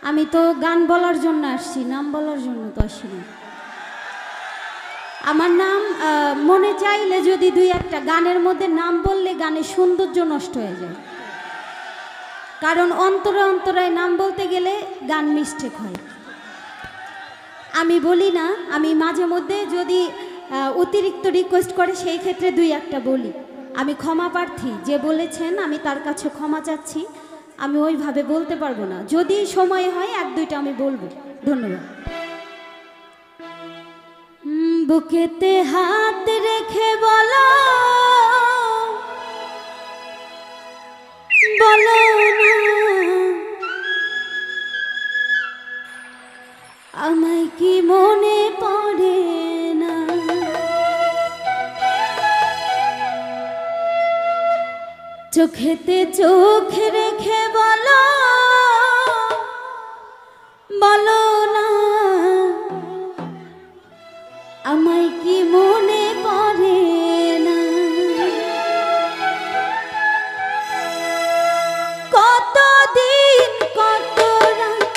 আমি তো গান বলার জন্য আসছি, নাম বলার জন্য তো আসিনি। আমার নাম মনে চাইলে যদি দুই একটা গানের মধ্যে নাম বললে গানের সৌন্দর্য নষ্ট হয়ে যায়, কারণ অন্তরে অন্তরায় নাম বলতে গেলে গান মিস্টেক হয়। আমি বলি না, আমি মাঝে মধ্যে যদি অতিরিক্ত রিকোয়েস্ট করে সেই ক্ষেত্রে দুই একটা বলি। আমি ক্ষমা প্রার্থী, যে বলেছেন আমি তার কাছে ক্ষমা চাচ্ছি। আমি ওইভাবে বলতে পারবো না, যদি সময় হয় এক দুইটা আমি বলবো। ধন্যবাদ। বুকেতে হাত রেখে বলো, বলো না আমায় কি মনে পড়ে না। চোখেতে চোখ রেখে বলো, বলো না আমায় কি মনে পড়ে না। কতদিন কত রাত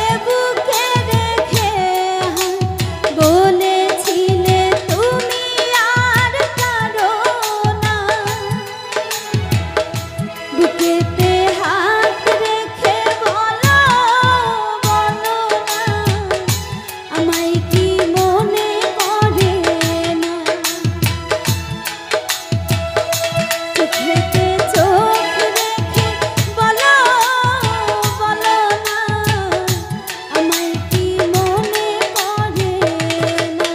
এ বুকে রেখে বলেছিলে তুমি আর কারো না। বুকেতে হাত রেখে বলো, বলো না আমায় কি মনে পড়ে না। চোখেতে চোখ রেখে বলো, বলো না আমায় কি মনে পড়ে না।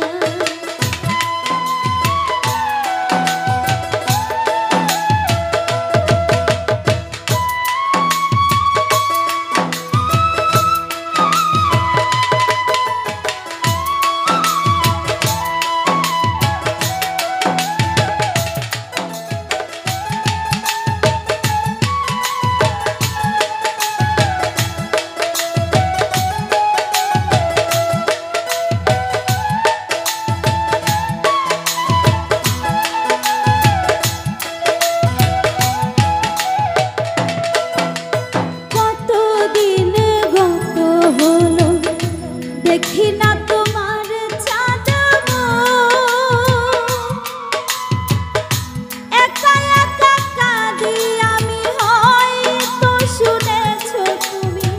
কতদিন গত হলো দেখি না তোমার চাঁদ একা একা কাঁদি আমি, হয়তো শুনেছো তুমি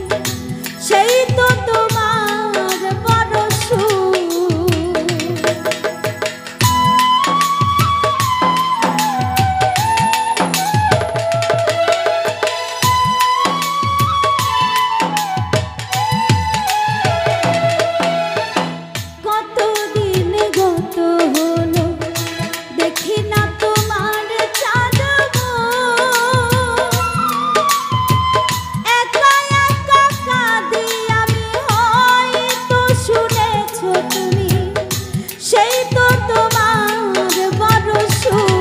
সেই তো তোমার বড় সুর। কতদিন গত হলো দেখি না তোমার চাঁদ একা একা কাঁদি আমি, হয়তো শুনেছো তুমি সেই তো তোমার বড় সুর।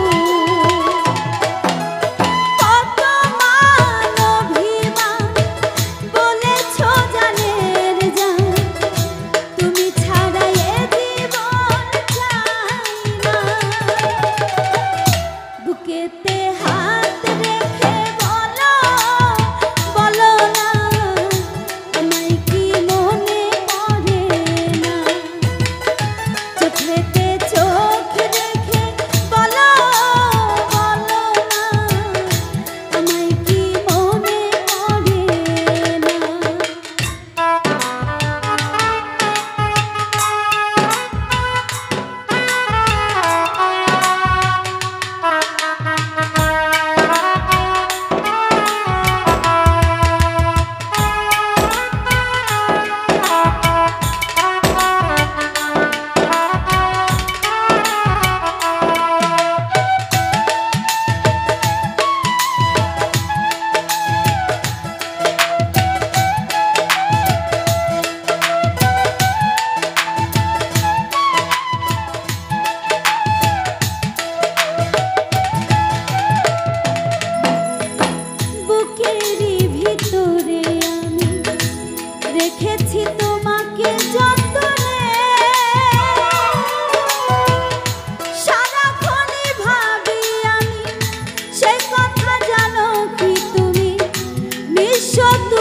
কত মান অভিমান বলেছো জানের জান, তুমি ছাড়া এ জীবন চাই না। বুকেতে হাত রেখে বলো, বলো না আমায় কি মনে পড়ে না। চোখেতে চোখ রেখে বলো, বলো না আমায় কি মনে পড়ে না। বুকেরই ভিতরে আমি রেখেছি তোমাকে যতনে, সারাক্ষণই ভাবি আমি সেই কথা, জানো কি তুমি নিঃশব্দ